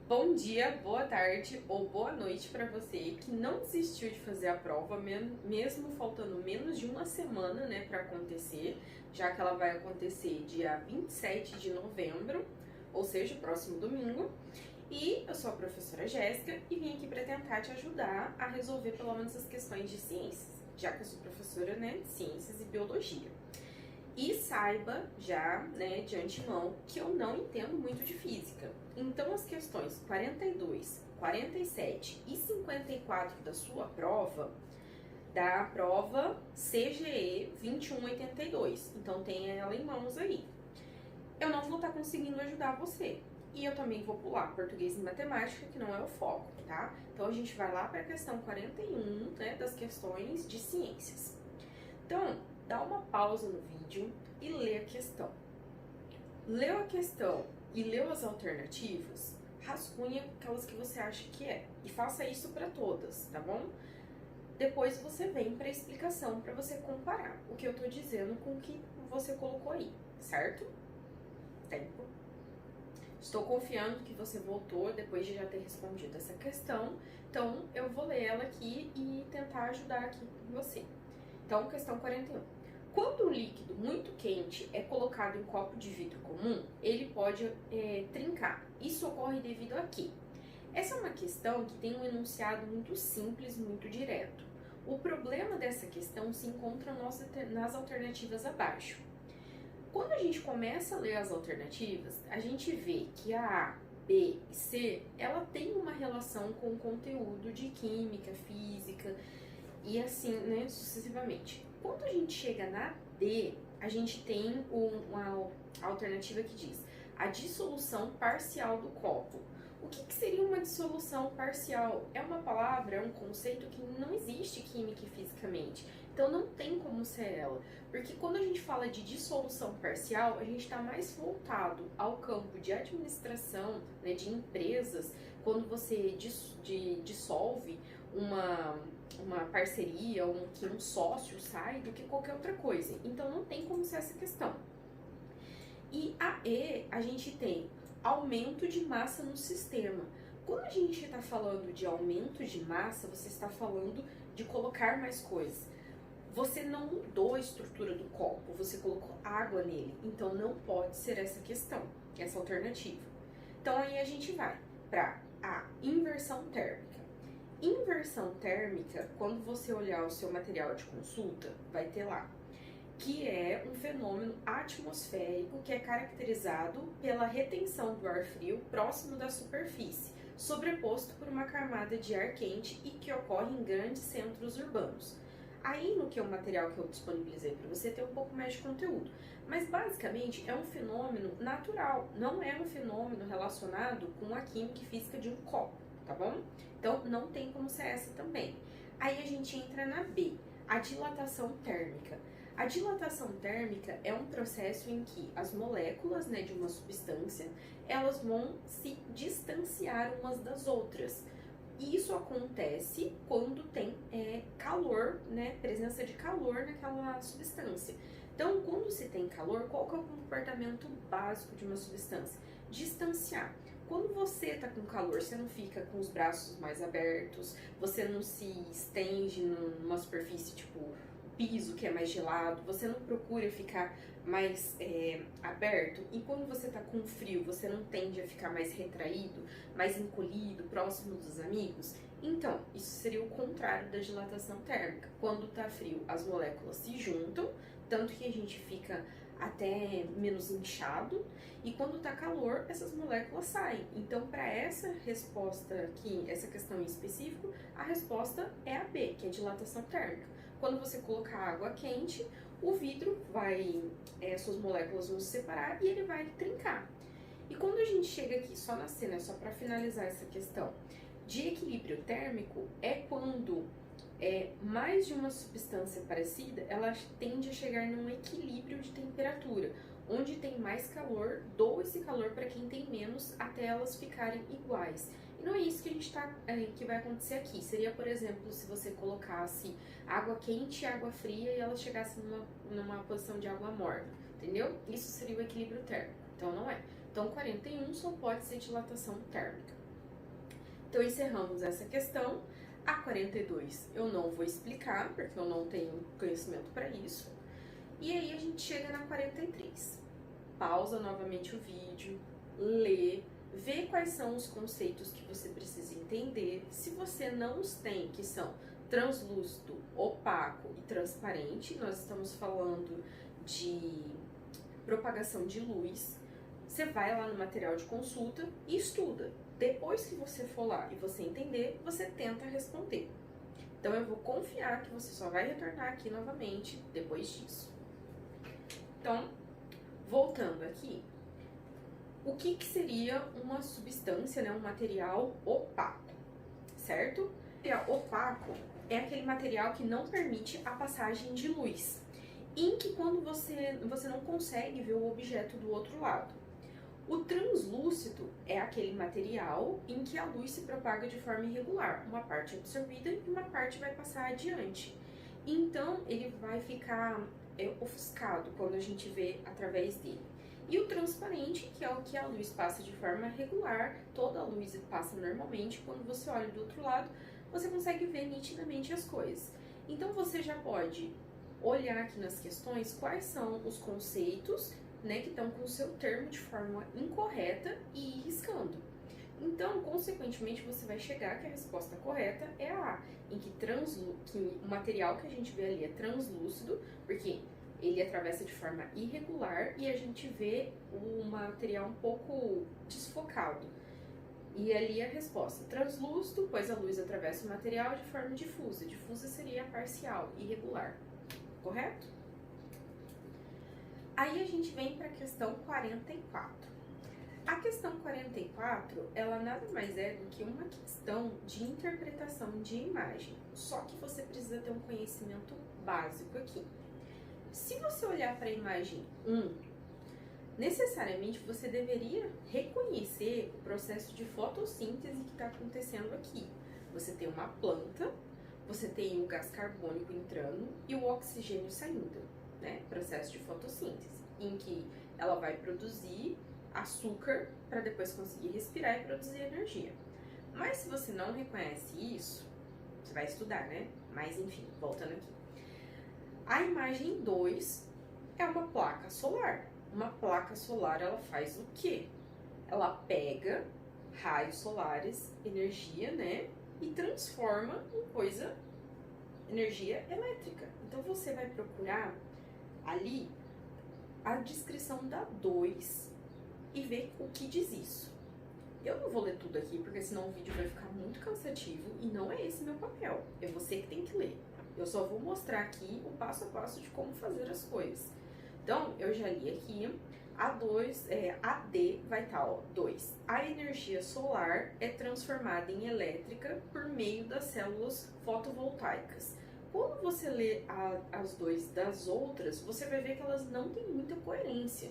Bom dia, boa tarde ou boa noite para você que não desistiu de fazer a prova, mesmo faltando menos de uma semana, né, para acontecer, já que ela vai acontecer dia 27 de novembro, ou seja, próximo domingo. E eu sou a professora Jéssica e vim aqui para tentar te ajudar a resolver pelo menos as questões de ciências, já que eu sou professora, né, de ciências e biologia. E saiba já, né, de antemão, que eu não entendo muito de física. Então as questões 42, 47 e 54 da sua prova, da prova CGE 2182. Então tenha ela em mãos aí. Eu não vou estar conseguindo ajudar você. E eu também vou pular português e matemática, que não é o foco, tá? Então a gente vai lá para a questão 41, né, das questões de ciências. Então, dá uma pausa no vídeo e lê a questão. Leu a questão e leu as alternativas, rascunha aquelas que você acha que é. E faça isso para todas, tá bom? Depois você vem para a explicação para você comparar o que eu tô dizendo com o que você colocou aí, certo? Tempo. Estou confiando que você voltou depois de já ter respondido essa questão, então eu vou ler ela aqui e tentar ajudar aqui você. Então, questão 41. Quando um líquido muito quente é colocado em um copo de vidro comum, ele pode trincar. Isso ocorre devido a quê? Essa é uma questão que tem um enunciado muito simples, muito direto. O problema dessa questão se encontra nas alternativas abaixo. Quando a gente começa a ler as alternativas, a gente vê que a A, B e C, ela tem uma relação com o conteúdo de química, física e assim, né, sucessivamente. Quando a gente chega na D, a gente tem uma alternativa que diz a dissolução parcial do copo. O que seria uma dissolução parcial? É uma palavra, é um conceito que não existe química e fisicamente. Então não tem como ser ela. Porque quando a gente fala de dissolução parcial, a gente está mais voltado ao campo de administração, né, de empresas, quando você dissolve uma parceria, que um sócio sai, do que qualquer outra coisa. Então não tem como ser essa questão. E a E, a gente tem aumento de massa no sistema. Quando a gente está falando de aumento de massa, você está falando de colocar mais coisas. Você não mudou a estrutura do copo, você colocou água nele. Então não pode ser essa questão, essa alternativa. Então aí a gente vai para a inversão térmica. Inversão térmica, quando você olhar o seu material de consulta, vai ter lá que é um fenômeno atmosférico que é caracterizado pela retenção do ar frio próximo da superfície, sobreposto por uma camada de ar quente e que ocorre em grandes centros urbanos. Aí no que é o material que eu disponibilizei para você tem um pouco mais de conteúdo, mas basicamente é um fenômeno natural, não é um fenômeno relacionado com a química e física de um copo, tá bom? Então não tem como ser essa também. Aí a gente entra na B, a dilatação térmica. A dilatação térmica é um processo em que as moléculas, né, de uma substância, elas vão se distanciar umas das outras. E isso acontece quando tem calor, né, presença de calor naquela substância. Então, quando se tem calor, qual que é o comportamento básico de uma substância? Distanciar. Quando você está com calor, você não fica com os braços mais abertos, você não se estende numa superfície tipo piso que é mais gelado, você não procura ficar mais aberto, e quando você tá com frio, você não tende a ficar mais retraído, mais encolhido, próximo dos amigos. Então, isso seria o contrário da dilatação térmica. Quando tá frio, as moléculas se juntam, tanto que a gente fica até menos inchado, e quando tá calor, essas moléculas saem. Então, para essa resposta aqui, essa questão em específico, a resposta é a B, que é dilatação térmica. Quando você colocar água quente, o vidro vai, suas moléculas vão se separar e ele vai trincar. E quando a gente chega aqui, só na cena, só para finalizar essa questão, de equilíbrio térmico, é quando mais de uma substância parecida, ela tende a chegar num equilíbrio de temperatura. Onde tem mais calor, dou esse calor para quem tem menos, até elas ficarem iguais. E não é isso que a gente que vai acontecer aqui. Seria, por exemplo, se você colocasse água quente e água fria e elas chegassem numa posição de água morna, entendeu? Isso seria o equilíbrio térmico. Então não é. Então 41 só pode ser dilatação térmica. Então encerramos essa questão. A 42 eu não vou explicar, porque eu não tenho conhecimento para isso. E aí a gente chega na 43. Pausa novamente o vídeo, lê, vê quais são os conceitos que você precisa entender. Se você não os tem, que são translúcido, opaco e transparente, nós estamos falando de propagação de luz, você vai lá no material de consulta e estuda. Depois que você for lá e você entender, você tenta responder. Então eu vou confiar que você só vai retornar aqui novamente depois disso. Então, voltando aqui, o que seria uma substância, né, um material opaco, certo? O material opaco é aquele material que não permite a passagem de luz, em que quando você não consegue ver o objeto do outro lado. O translúcido é aquele material em que a luz se propaga de forma irregular, uma parte é absorvida e uma parte vai passar adiante. Então, ele vai ficar ofuscado quando a gente vê através dele. E o transparente, que é o que a luz passa de forma regular, toda a luz passa normalmente, quando você olha do outro lado, você consegue ver nitidamente as coisas. Então, você já pode olhar aqui nas questões quais são os conceitos, né, que estão com o seu termo de forma incorreta e ir riscando. Então, consequentemente, você vai chegar que a resposta correta é a A, em que o material que a gente vê ali é translúcido, porque ele atravessa de forma irregular e a gente vê o material um pouco desfocado. E ali a resposta, translúcido, pois a luz atravessa o material de forma difusa. Difusa seria parcial, irregular, correto? Aí a gente vem para a questão 44. A questão 44, ela nada mais é do que uma questão de interpretação de imagem, só que você precisa ter um conhecimento básico aqui. Se você olhar para a imagem 1, necessariamente você deveria reconhecer o processo de fotossíntese que está acontecendo aqui. Você tem uma planta, você tem o gás carbônico entrando e o oxigênio saindo, né? Processo de fotossíntese, em que ela vai produzir açúcar para depois conseguir respirar e produzir energia. Mas se você não reconhece isso, você vai estudar, né? Mas enfim, voltando aqui. A imagem 2 é uma placa solar. Uma placa solar, ela faz o quê? Ela pega raios solares, energia, né? E transforma em energia elétrica. Então você vai procurar ali a descrição da 2 e ver o que diz isso. Eu não vou ler tudo aqui, porque senão o vídeo vai ficar muito cansativo e não é esse meu papel. É você que tem que ler. Eu só vou mostrar aqui o passo a passo de como fazer as coisas. Então, eu já li aqui. A D vai estar, ó, 2. A energia solar é transformada em elétrica por meio das células fotovoltaicas. Quando você lê as 2 das outras, você vai ver que elas não têm muita coerência.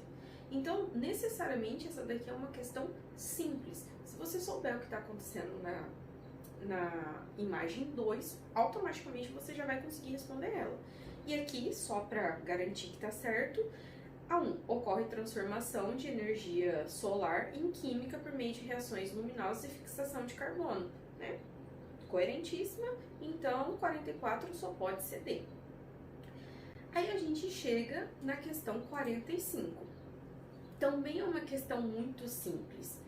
Então, necessariamente, essa daqui é uma questão simples. Se você souber o que está acontecendo na imagem 2, automaticamente você já vai conseguir responder ela. E aqui, só para garantir que está certo, a 1. Ocorre transformação de energia solar em química por meio de reações luminosas e fixação de carbono, né? Coerentíssima, então 44 só pode ser D. Aí a gente chega na questão 45. Também é uma questão muito simples,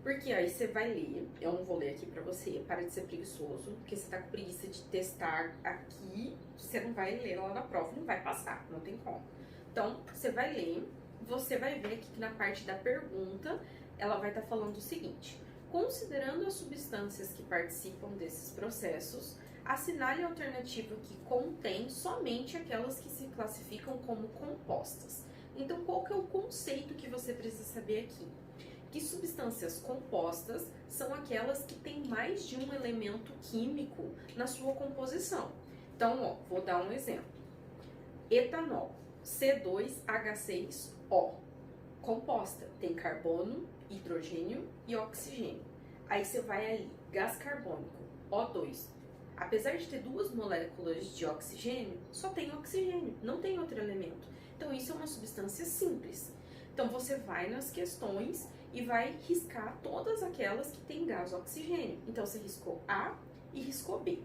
porque aí você vai ler, eu não vou ler aqui pra você, para de ser preguiçoso, porque você tá com preguiça de testar aqui, você não vai ler lá na prova, não vai passar, não tem como. Então, você vai ler, você vai ver aqui que na parte da pergunta, ela vai estar falando o seguinte: considerando as substâncias que participam desses processos, assinale a alternativa que contém somente aquelas que se classificam como compostas. Então, qual que é o conceito que você precisa saber aqui? Que substâncias compostas são aquelas que têm mais de um elemento químico na sua composição. Então, ó, vou dar um exemplo. Etanol, C2H6O, composta, tem carbono, hidrogênio e oxigênio. Aí você vai ali, gás carbônico, O2. Apesar de ter 2 moléculas de oxigênio, só tem oxigênio, não tem outro elemento. Então isso é uma substância simples. Então você vai nas questões e vai riscar todas aquelas que tem gás oxigênio. Então você riscou A e riscou B.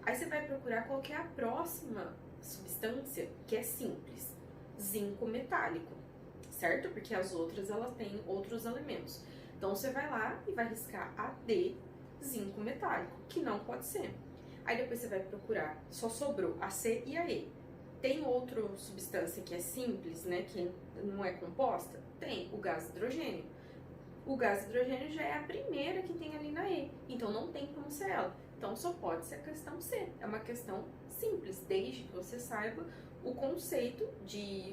Aí você vai procurar qual que é a próxima substância que é simples. Zinco metálico, certo? Porque as outras elas têm outros elementos. Então você vai lá e vai riscar a D, zinco metálico, que não pode ser. Aí depois você vai procurar, só sobrou a C e a E. Tem outra substância que é simples, né, que não é composta? Tem, o gás hidrogênio. O gás hidrogênio já é a primeira que tem ali na E, então não tem como ser ela. Então só pode ser a questão C. É uma questão simples, desde que você saiba o conceito de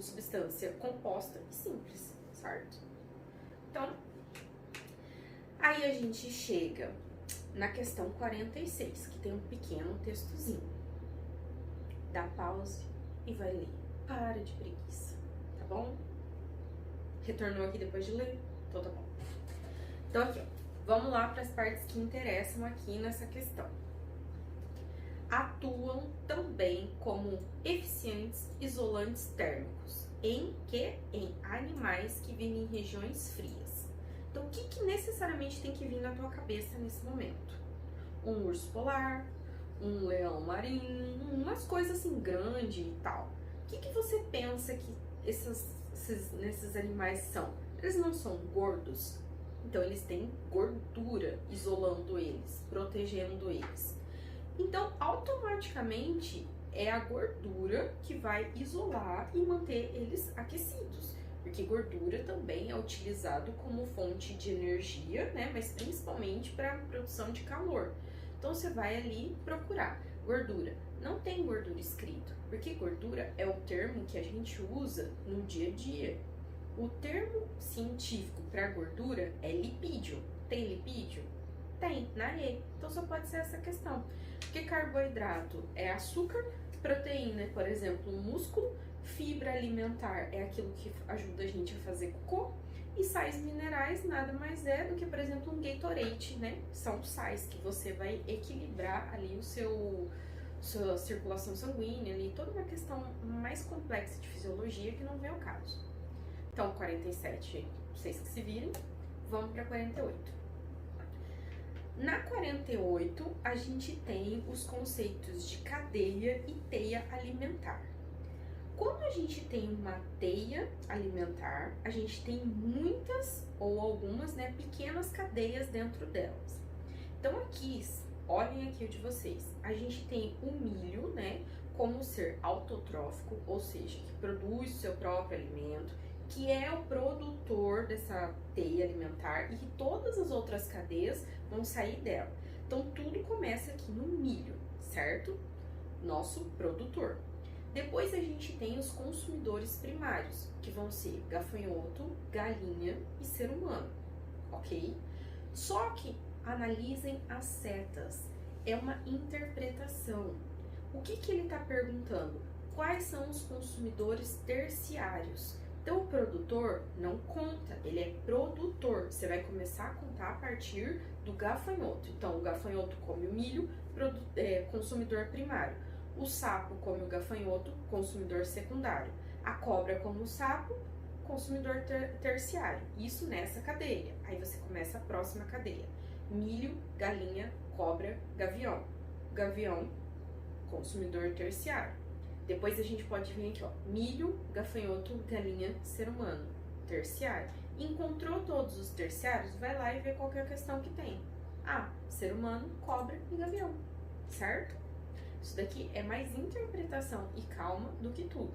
substância composta e simples, certo? Então, aí a gente chega na questão 46, que tem um pequeno textozinho. Dá pause e vai ler. Para de preguiça, tá bom? Retornou aqui depois de ler? Então tá bom. Então aqui, ó, vamos lá para as partes que interessam aqui nessa questão. Atuam também como eficientes isolantes térmicos. Em que? Em animais que vivem em regiões frias. Então, o que necessariamente tem que vir na tua cabeça nesse momento? Um urso polar, um leão marinho, umas coisas assim grandes e tal. O que você pensa que nesses animais são? Eles não são gordos? Então, eles têm gordura isolando eles, protegendo eles. Então, automaticamente, é a gordura que vai isolar e manter eles aquecidos. Porque gordura também é utilizado como fonte de energia, né? Mas principalmente para produção de calor. Então, você vai ali procurar gordura. Não tem gordura escrito, porque gordura é o termo que a gente usa no dia a dia. O termo científico para gordura é lipídio. Tem lipídio? Tem, na E. Então, só pode ser essa questão. Porque carboidrato é açúcar, proteína, por exemplo, músculo, fibra alimentar é aquilo que ajuda a gente a fazer cocô, e sais minerais nada mais é do que, por exemplo, um Gatorade, né? São sais que você vai equilibrar ali sua circulação sanguínea, ali, toda uma questão mais complexa de fisiologia que não vem ao caso. Então, 47, vocês que se virem, vamos para 48. Na 48, a gente tem os conceitos de cadeia e teia alimentar. Quando a gente tem uma teia alimentar, a gente tem muitas ou algumas, né, pequenas cadeias dentro delas. Então aqui, olhem aqui o de vocês, a gente tem o milho, né, como ser autotrófico, ou seja, que produz o seu próprio alimento, que é o produtor dessa teia alimentar e que todas as outras cadeias vão sair dela. Então tudo começa aqui no milho, certo? Nosso produtor. Depois a gente tem os consumidores primários, que vão ser gafanhoto, galinha e ser humano, ok? Só que analisem as setas, é uma interpretação. O que ele está perguntando? Quais são os consumidores terciários? Então, o produtor não conta, ele é produtor. Você vai começar a contar a partir do gafanhoto. Então, o gafanhoto come o milho, consumidor primário. O sapo come o gafanhoto, consumidor secundário. A cobra come o sapo, consumidor terciário. Isso nessa cadeia. Aí você começa a próxima cadeia. Milho, galinha, cobra, gavião. Gavião, consumidor terciário. Depois a gente pode vir aqui, ó, milho, gafanhoto, galinha, ser humano, terciário. Encontrou todos os terciários, vai lá e vê qual que é a questão que tem. Ah, ser humano, cobra e gavião, certo? Isso daqui é mais interpretação e calma do que tudo.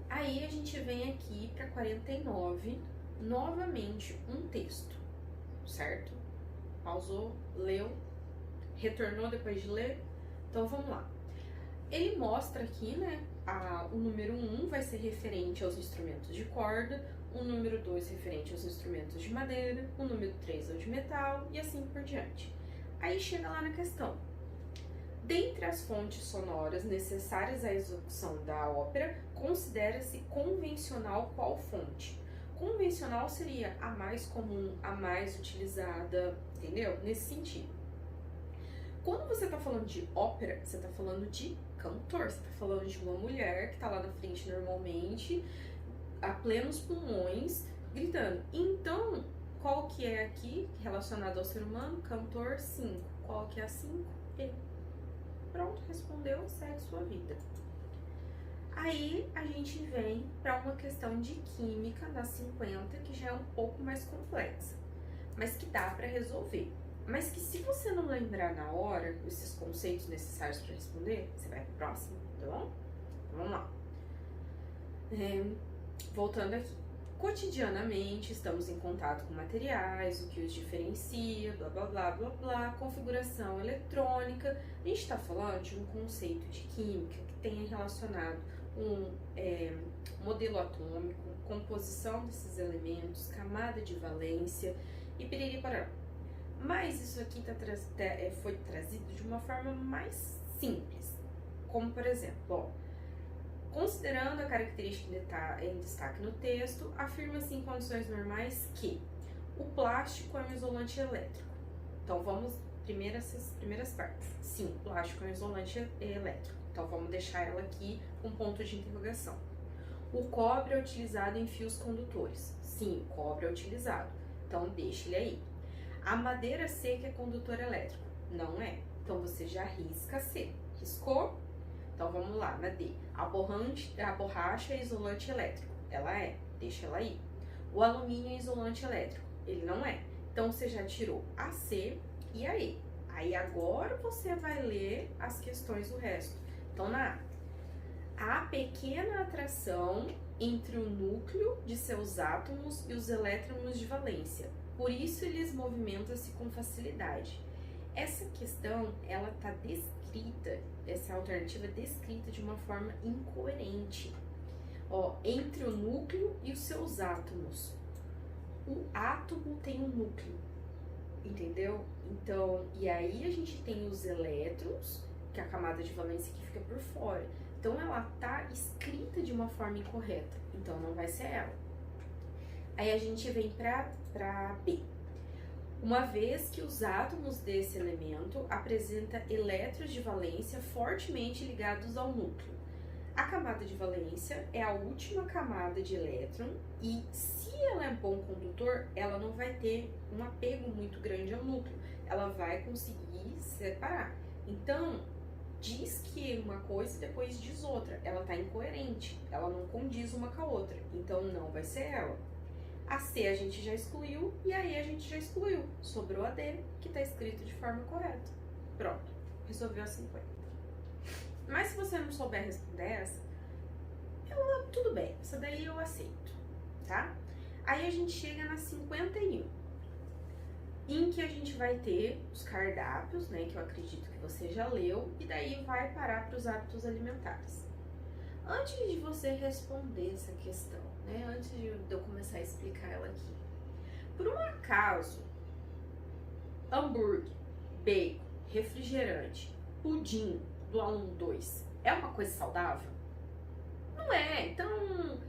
Aí a gente vem aqui para 49, novamente um texto, certo? Pausou, leu, retornou depois de ler. Então vamos lá. Ele mostra aqui, né, o número 1 vai ser referente aos instrumentos de corda, o número 2 referente aos instrumentos de madeira, o número 3 ao de metal e assim por diante. Aí chega lá na questão. Dentre as fontes sonoras necessárias à execução da ópera, considera-se convencional qual fonte? Convencional seria a mais comum, a mais utilizada, entendeu? Nesse sentido. Quando você está falando de ópera, você está falando de cantor, você está falando de uma mulher que está lá na frente normalmente, a plenos pulmões, gritando. Então, qual que é aqui relacionado ao ser humano? Cantor 5. Qual que é a 5? E. Pronto, respondeu, segue sua vida. Aí a gente vem para uma questão de química na 50, que já é um pouco mais complexa, mas que dá para resolver. Mas que se você não lembrar na hora esses conceitos necessários para responder, você vai pro próximo, tá bom? Vamos lá. Voltando aqui. Cotidianamente estamos em contato com materiais, o que os diferencia, blá blá blá blá blá, configuração eletrônica. A gente está falando de um conceito de química que tenha relacionado um modelo atômico, composição desses elementos, camada de valência e piriri parará. Mas isso aqui foi trazido de uma forma mais simples, como por exemplo, ó, considerando a característica em destaque no texto, afirma-se em condições normais que o plástico é um isolante elétrico. Então vamos, essas primeiras partes. Sim, o plástico é um isolante elétrico. Então vamos deixar ela aqui com ponto de interrogação. O cobre é utilizado em fios condutores. Sim, o cobre é utilizado. Então deixa ele aí. A madeira seca é condutor elétrico. Não é. Então você já risca C. Riscou? Então vamos lá, na D. A borracha é isolante elétrico. Ela é. Deixa ela aí. O alumínio é isolante elétrico. Ele não é. Então você já tirou a C e a E. Aí agora você vai ler as questões do resto. Então na A. Há pequena atração entre o núcleo de seus átomos e os elétrons de valência. Por isso eles movimentam-se com facilidade. Essa questão, ela está descrita, essa alternativa é descrita de uma forma incoerente. Ó, entre o núcleo e os seus átomos. O átomo tem um núcleo, entendeu? Então, e aí a gente tem os elétrons, que é a camada de valência que fica por fora. Então ela tá escrita de uma forma incorreta, então não vai ser ela. Aí a gente vem para B. Uma vez que os átomos desse elemento apresentam elétrons de valência fortemente ligados ao núcleo. A camada de valência é a última camada de elétron e se ela é bom condutor, ela não vai ter um apego muito grande ao núcleo. Ela vai conseguir separar. Então, diz que uma coisa e depois diz outra. Ela está incoerente, ela não condiz uma com a outra. Então, não vai ser ela. A C a gente já excluiu e a E a gente já excluiu. Sobrou a D, que está escrito de forma correta. Pronto, resolveu a 50. Mas se você não souber responder essa, tudo bem, essa daí eu aceito, tá? Aí a gente chega na 51, em que a gente vai ter os cardápios, né, que eu acredito que você já leu, e daí vai parar para os hábitos alimentares. Antes de você responder essa questão, né, antes de eu começar a explicar ela aqui, por um acaso, hambúrguer, bacon, refrigerante, pudim do aluno 2 é uma coisa saudável? Não é. Então,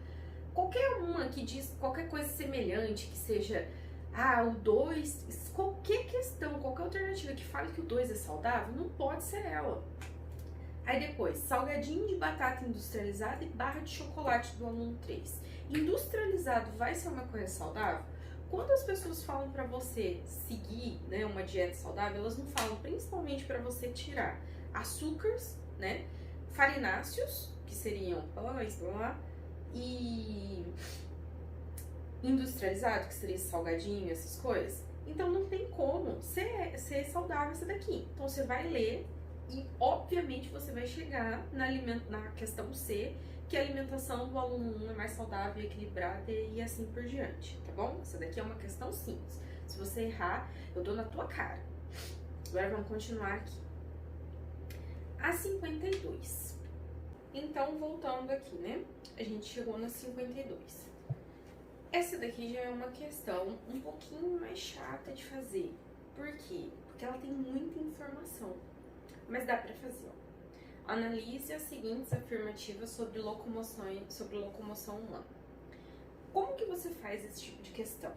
qualquer uma que diz qualquer coisa semelhante, que seja, o 2, qualquer questão, qualquer alternativa que fale que o 2 é saudável, não pode ser ela. Aí depois, salgadinho de batata industrializada e barra de chocolate do aluno 3. Industrializado vai ser uma coisa saudável? Quando as pessoas falam para você seguir, né, uma dieta saudável, elas não falam principalmente para você tirar açúcares, né, farináceos, que seriam pães, blá, e industrializado, que seria salgadinho, essas coisas. Então não tem como ser saudável essa daqui. Então você vai ler e obviamente você vai chegar na questão C, que a alimentação do aluno 1 é mais saudável e equilibrada e assim por diante, tá bom? Essa daqui é uma questão simples. Se você errar, eu dou na tua cara. Agora vamos continuar aqui. A 52. Então, voltando aqui, né? A gente chegou na 52. Essa daqui já é uma questão um pouquinho mais chata de fazer. Por quê? Porque ela tem muita informação. Mas dá pra fazer, ó. Analise as seguintes afirmativas sobre locomoção humana. Como que você faz esse tipo de questão?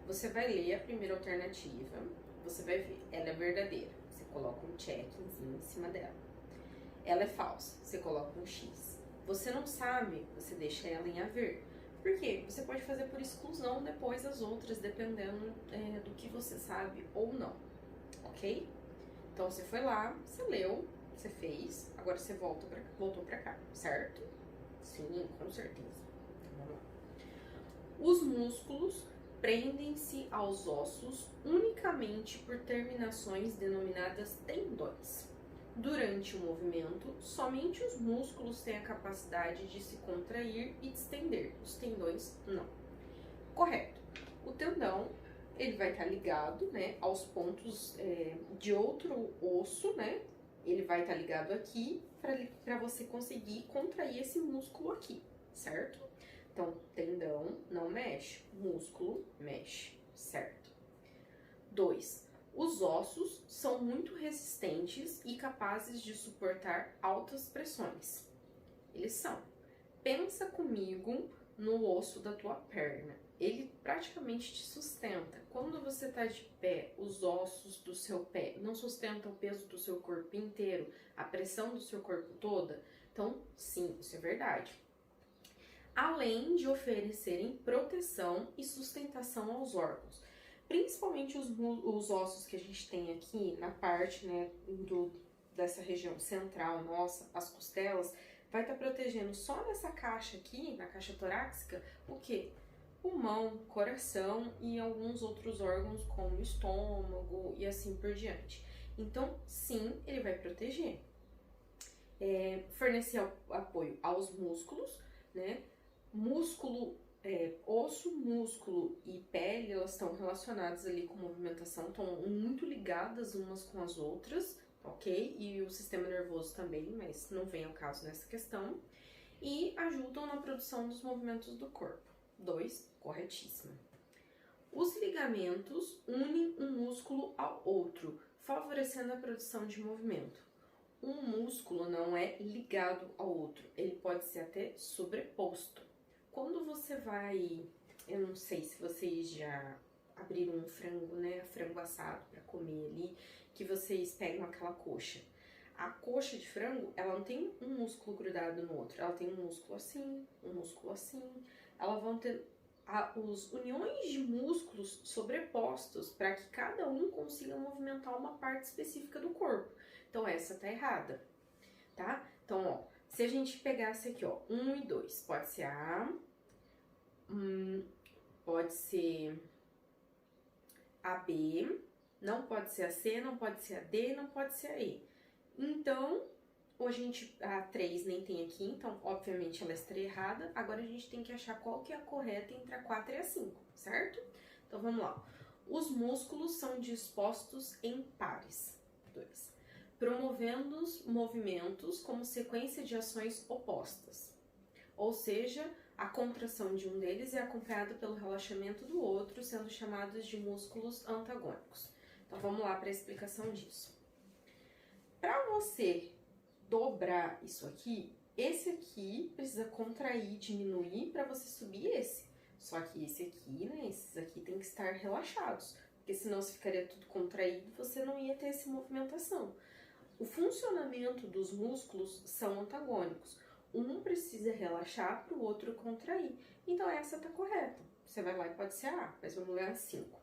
Você vai ler a primeira alternativa, você vai ver, ela é verdadeira, você coloca um checkzinho em cima dela. Ela é falsa, você coloca um X. Você não sabe, você deixa ela em haver. Por quê? Você pode fazer por exclusão depois as outras, dependendo do que você sabe ou não, ok? Então você foi lá, você leu, você fez, agora você voltou pra cá, certo? Sim, com certeza. Então, vamos lá. Os músculos prendem-se aos ossos unicamente por terminações denominadas tendões. Durante o movimento, somente os músculos têm a capacidade de se contrair e distender, os tendões não. Correto. O tendão, ele vai estar ligado, né, aos pontos de outro osso, né? Ele vai estar ligado aqui para você conseguir contrair esse músculo aqui, certo? Então, tendão não mexe, músculo mexe, certo? 2. Os ossos são muito resistentes e capazes de suportar altas pressões. Eles são. Pensa comigo no osso da tua perna. Ele praticamente te sustenta. Quando você está de pé, os ossos do seu pé não sustentam o peso do seu corpo inteiro, a pressão do seu corpo toda? Então, sim, isso é verdade. Além de oferecerem proteção e sustentação aos órgãos. Principalmente os ossos que a gente tem aqui na parte, né, dessa região central nossa, as costelas, vai estar protegendo só nessa caixa aqui, na caixa torácica, o quê? Pulmão, coração e alguns outros órgãos como estômago e assim por diante. Então, sim, ele vai proteger. Fornecer apoio aos músculos, né? Osso, músculo e pele, elas estão relacionadas ali com movimentação, estão muito ligadas umas com as outras, ok? E o sistema nervoso também, mas não vem ao caso nessa questão. E ajudam na produção dos movimentos do corpo. 2, corretíssimo. Os ligamentos unem um músculo ao outro, favorecendo a produção de movimento. Um músculo não é ligado ao outro, ele pode ser até sobreposto. Quando você vai, eu não sei se vocês já abriram um frango, né, frango assado para comer ali, que vocês pegam aquela coxa. A coxa de frango, ela não tem um músculo grudado no outro, ela tem um músculo assim, um músculo assim. Elas vão ter os uniões de músculos sobrepostos para que cada um consiga movimentar uma parte específica do corpo. Então essa tá errada, tá? Então, ó, se a gente pegasse aqui, ó, 1 e 2, pode ser A, pode ser AB, não pode ser a C, não pode ser a D, não pode ser a E. Então, a 3 nem tem aqui, então obviamente ela estaria errada. Agora a gente tem que achar qual que é a correta entre a 4 e a 5, certo? Então vamos lá. Os músculos são dispostos em pares. 2. Promovendo os movimentos como sequência de ações opostas. Ou seja, a contração de um deles é acompanhada pelo relaxamento do outro, sendo chamados de músculos antagônicos. Então vamos lá para a explicação disso. Para você dobrar isso aqui, esse aqui precisa contrair, diminuir para você subir esse. Só que esse aqui, né, esses aqui tem que estar relaxados, porque senão se ficaria tudo contraído, você não ia ter essa movimentação. O funcionamento dos músculos são antagônicos. Um precisa relaxar para o outro contrair. Então essa tá correta. Você vai lá e pode ser A, mas vamos ler a 5.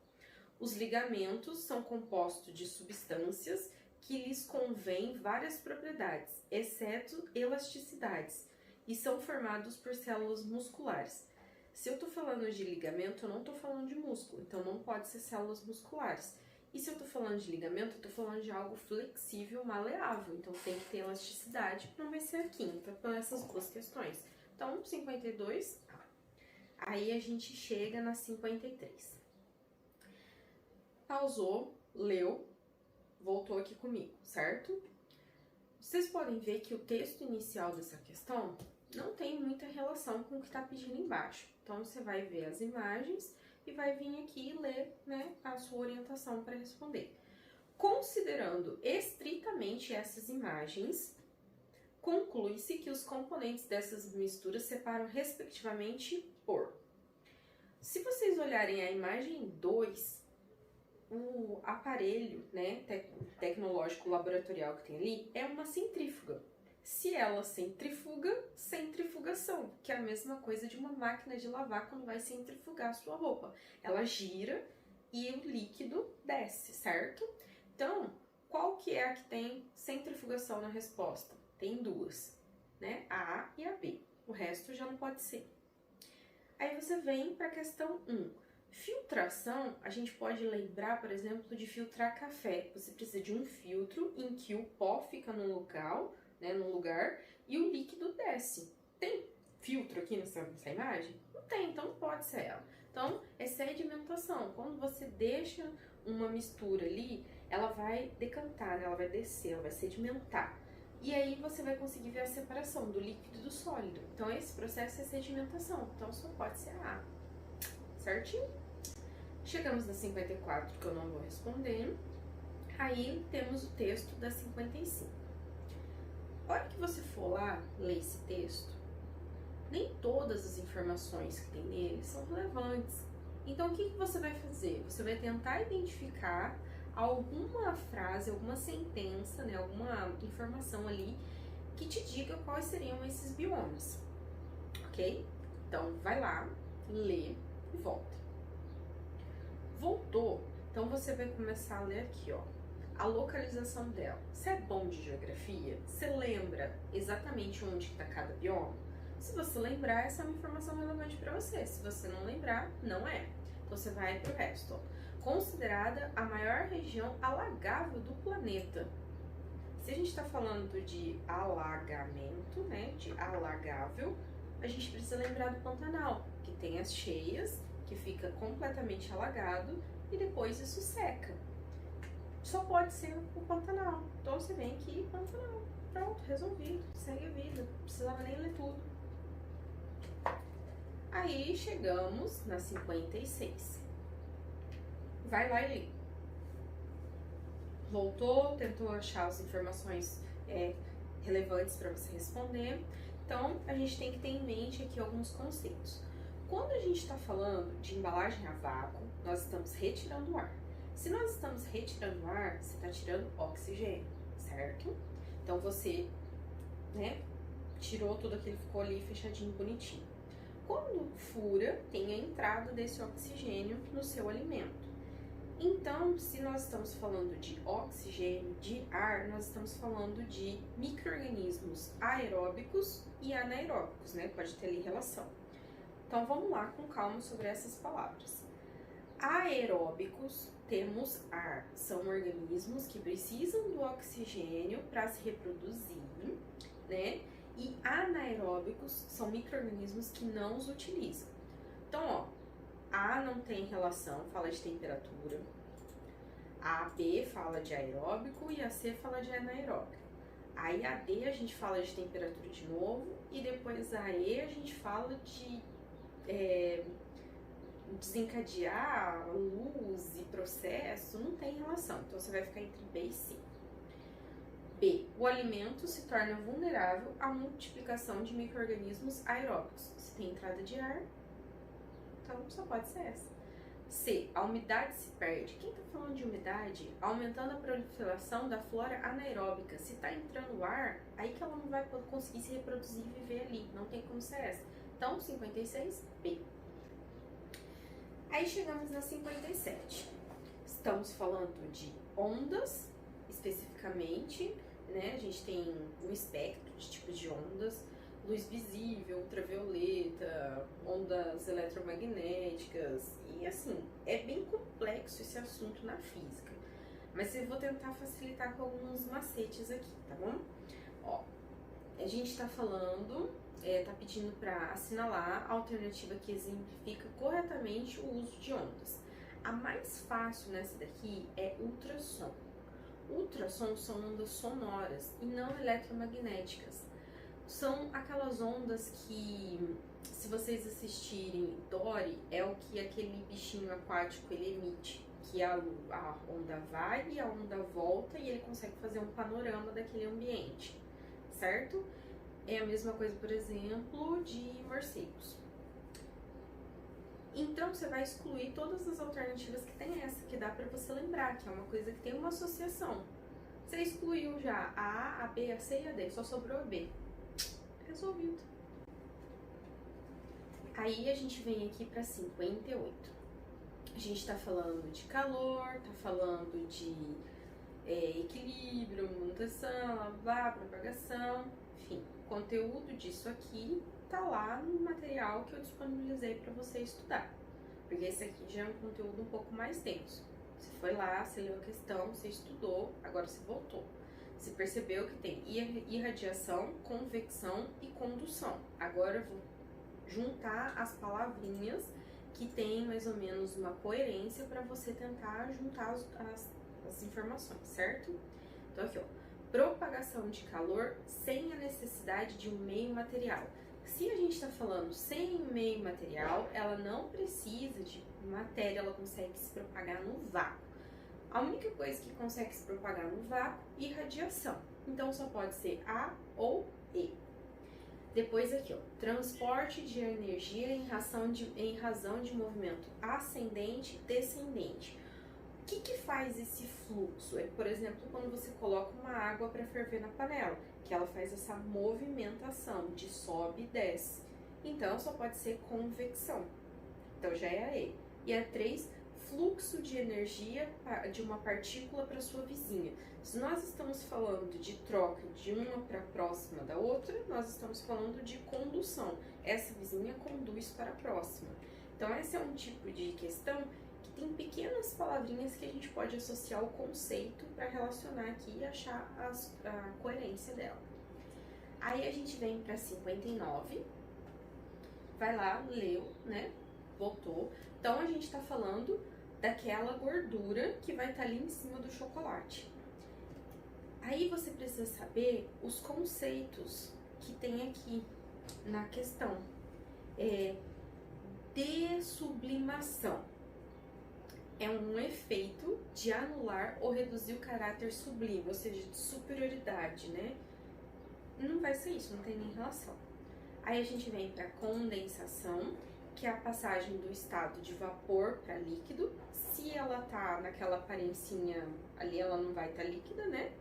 Os ligamentos são compostos de substâncias que lhes convém várias propriedades, exceto elasticidades, e são formados por células musculares. Se eu estou falando de ligamento, eu não estou falando de músculo, então não pode ser células musculares. E se eu estou falando de ligamento, eu estou falando de algo flexível, maleável, então tem que ter elasticidade, não vai ser a quinta, por essas duas questões. Então, 52, aí a gente chega na 53. Pausou, leu, voltou aqui comigo, certo? Vocês podem ver que o texto inicial dessa questão não tem muita relação com o que está pedindo embaixo. Então, você vai ver as imagens e vai vir aqui e ler, né, a sua orientação para responder. Considerando estritamente essas imagens, conclui-se que os componentes dessas misturas separam respectivamente por... Se vocês olharem a imagem 2, o aparelho, né, tecnológico laboratorial que tem ali é uma centrífuga. Se ela centrifuga, centrifugação, que é a mesma coisa de uma máquina de lavar quando vai centrifugar a sua roupa. Ela gira e o líquido desce, certo? Então, qual que é a que tem centrifugação na resposta? Tem duas, né? A A e a B. O resto já não pode ser. Aí você vem para a questão 1. Filtração, a gente pode lembrar, por exemplo, de filtrar café. Você precisa de um filtro em que o pó fica no local, né, no lugar, e o líquido desce. Tem filtro aqui nessa imagem? Não tem, então não pode ser ela. Então, é sedimentação. Quando você deixa uma mistura ali, ela vai decantar, né? Ela vai descer, ela vai sedimentar. E aí você vai conseguir ver a separação do líquido e do sólido. Então, esse processo é sedimentação. Então, só pode ser a A. Certinho? Chegamos na 54, que eu não vou responder. Aí, temos o texto da 55. A hora que você for lá ler esse texto, nem todas as informações que tem nele são relevantes. Então, o que você vai fazer? Você vai tentar identificar alguma frase, alguma sentença, né, alguma informação ali que te diga quais seriam esses biomas, ok? Então, vai lá, lê e volta. Voltou, então você vai começar a ler aqui, ó, a localização dela. Você é bom de geografia? Você lembra exatamente onde está cada bioma? Se você lembrar, essa é uma informação relevante para você. Se você não lembrar, não é. Então você vai para o resto. Ó. Considerada a maior região alagável do planeta. Se a gente está falando de alagamento, né, de alagável, a gente precisa lembrar do Pantanal, que tem as cheias, que fica completamente alagado e depois isso seca. Só pode ser o Pantanal. Então você vem aqui, Pantanal. Pronto, resolvido. Segue a vida. Não precisava nem ler tudo. Aí chegamos na 56. Vai lá e lê. Voltou, tentou achar as informações relevantes para você responder. Então, a gente tem que ter em mente aqui alguns conceitos. Quando a gente está falando de embalagem a vácuo, nós estamos retirando o ar. Se nós estamos retirando o ar, você está tirando oxigênio, certo? Então, você, né, tirou tudo aquilo, ficou ali fechadinho, bonitinho. Quando fura, tem a entrada desse oxigênio no seu alimento. Então, se nós estamos falando de oxigênio, de ar, nós estamos falando de micro-organismos aeróbicos e anaeróbicos, né? Pode ter ali relação. Então, vamos lá com calma sobre essas palavras. Aeróbicos, temos ar, são organismos que precisam do oxigênio para se reproduzir, né? E anaeróbicos são micro-organismos que não os utilizam. Então, ó, A não tem relação, fala de temperatura. A B fala de aeróbico e a C fala de anaeróbico. Aí a D a gente fala de temperatura de novo e depois a E a gente fala de desencadear luz e processo, não tem relação. Então você vai ficar entre B e C. B. O alimento se torna vulnerável à multiplicação de micro-organismos aeróbicos. Se tem entrada de ar, então só pode ser essa. C. A umidade se perde. Quem está falando de umidade? Aumentando a proliferação da flora anaeróbica. Se está entrando ar, aí que ela não vai conseguir se reproduzir e viver ali. Não tem como ser essa. Então, 56, B. Aí chegamos na 57. Estamos falando de ondas, especificamente, né? A gente tem um espectro de tipos de ondas. Luz visível, ultravioleta, ondas eletromagnéticas e assim, é bem complexo esse assunto na física, mas eu vou tentar facilitar com alguns macetes aqui, tá bom? Ó, a gente tá falando, tá pedindo para assinalar a alternativa que exemplifica corretamente o uso de ondas. A mais fácil nessa daqui é ultrassom. Ultrassom são ondas sonoras e não eletromagnéticas. São aquelas ondas que, se vocês assistirem Dory, é o que aquele bichinho aquático ele emite, que a onda vai e a onda volta e ele consegue fazer um panorama daquele ambiente, certo? É a mesma coisa, por exemplo, de morcegos. Então, você vai excluir todas as alternativas que tem essa, que dá pra você lembrar, que é uma coisa que tem uma associação. Você excluiu já a A, a B, a C e a D, só sobrou a B. Resolvido. Aí a gente vem aqui para 58. A gente está falando de calor, está falando de equilíbrio, manutenção, lavar, propagação, enfim. O conteúdo disso aqui tá lá no material que eu disponibilizei para você estudar. Porque esse aqui já é um conteúdo um pouco mais denso. Você foi lá, você leu a questão, você estudou, agora você voltou. Você percebeu que tem irradiação, convecção e condução. Agora eu vou juntar as palavrinhas que tem mais ou menos uma coerência para você tentar juntar as informações, certo? Então aqui, ó, propagação de calor sem a necessidade de um meio material. Se a gente está falando sem meio material, ela não precisa de matéria, ela consegue se propagar no vácuo. A única coisa que consegue se propagar no vácuo é irradiação. Então só pode ser A ou E. Depois aqui, ó, transporte de energia em razão de movimento ascendente e descendente. O que faz esse fluxo? É, por exemplo, quando você coloca uma água para ferver na panela, que ela faz essa movimentação de sobe e desce. Então, só pode ser convecção. Então, já é a E. E a 3, fluxo de energia de uma partícula para sua vizinha. Se nós estamos falando de troca de uma para próxima da outra, nós estamos falando de condução. Essa vizinha conduz para a próxima. Então, esse é um tipo de questão que tem pequenas palavrinhas que a gente pode associar ao conceito para relacionar aqui e achar a coerência dela. Aí a gente vem para 59, vai lá, leu, né? Voltou. Então, a gente está falando daquela gordura que vai estar ali em cima do chocolate. Aí você precisa saber os conceitos que tem aqui na questão. Dessublimação é um efeito de anular ou reduzir o caráter sublime, ou seja, de superioridade, né? Não vai ser isso, não tem nem relação. Aí a gente vem para condensação, que é a passagem do estado de vapor para líquido. Se ela tá naquela aparência ali, ela não vai estar líquida, né?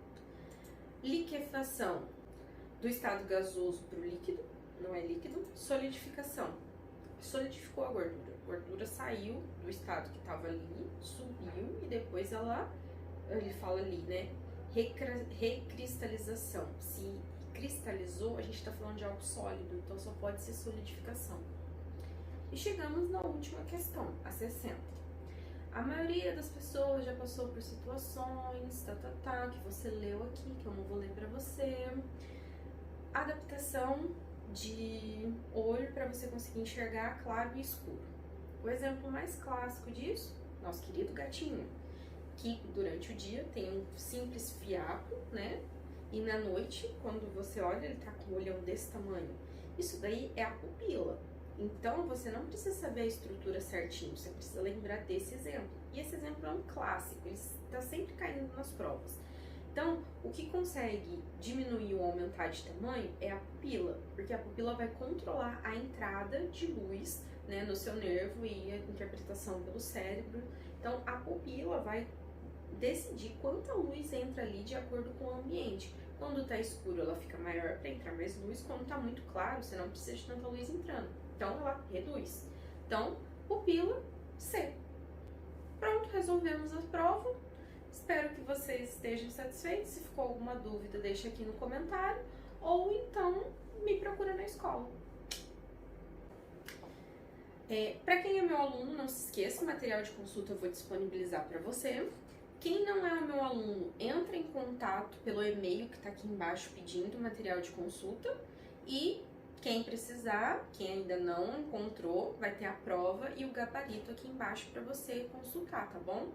Liquefação, do estado gasoso para o líquido, não é líquido. Solidificação, solidificou a gordura. A gordura saiu do estado que estava ali, subiu e depois ele fala ali, né? Recristalização. Se cristalizou, a gente está falando de algo sólido, então só pode ser solidificação. E chegamos na última questão, a 60. A maioria das pessoas já passou por situações, que você leu aqui, que eu não vou ler pra você. Adaptação de olho para você conseguir enxergar claro e escuro. O exemplo mais clássico disso, nosso querido gatinho, que durante o dia tem um simples fiapo, né? E na noite, quando você olha, ele tá com o olhão desse tamanho. Isso daí é a pupila. Então, você não precisa saber a estrutura certinho, você precisa lembrar desse exemplo. E esse exemplo é um clássico, ele está sempre caindo nas provas. Então, o que consegue diminuir ou aumentar de tamanho é a pupila, porque a pupila vai controlar a entrada de luz, né, no seu nervo e a interpretação pelo cérebro. Então, a pupila vai decidir quanta luz entra ali de acordo com o ambiente. Quando está escuro, ela fica maior para entrar mais luz. Quando está muito claro, você não precisa de tanta luz entrando. Então, ela reduz. Então, pupila C. Pronto, resolvemos a prova. Espero que vocês estejam satisfeitos. Se ficou alguma dúvida, deixa aqui no comentário. Ou então, me procura na escola. Para quem é meu aluno, não se esqueça, o material de consulta eu vou disponibilizar para você. Quem não é o meu aluno, entra em contato pelo e-mail que está aqui embaixo pedindo material de consulta. E quem precisar, quem ainda não encontrou, vai ter a prova e o gabarito aqui embaixo para você consultar, tá bom?